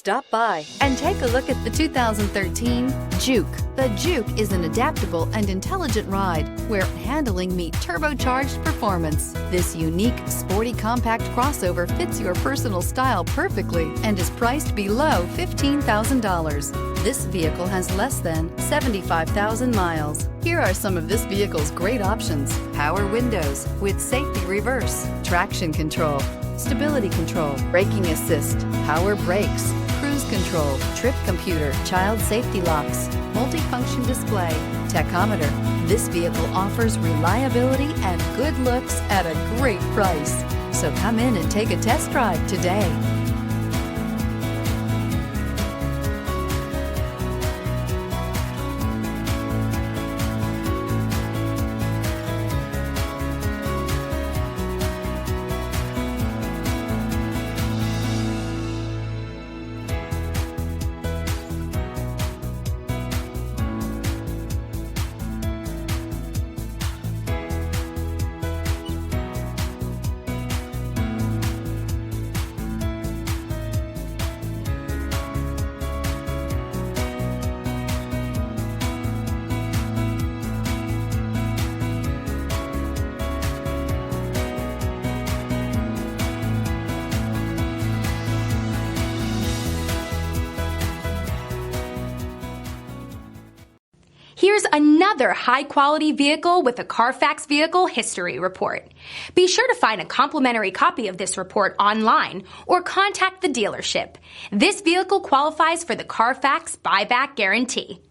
Stop by and take a look at the 2013 Juke. The Juke is an adaptable and intelligent ride where handling meets turbocharged performance. This unique, sporty compact crossover fits your personal style perfectly and is priced below $15,000. This vehicle has less than 75,000 miles. Here are some of this vehicle's great options: power windows with safety reverse, traction control, stability control, braking assist, power brakes, cruise control, trip computer, child safety locks, multifunction display, tachometer. This vehicle offers reliability and good looks at a great price. So come in and take a test drive today. Here's another high-quality vehicle with a Carfax Vehicle History Report. Be sure to find a complimentary copy of this report online or contact the dealership. This vehicle qualifies for the Carfax Buyback Guarantee.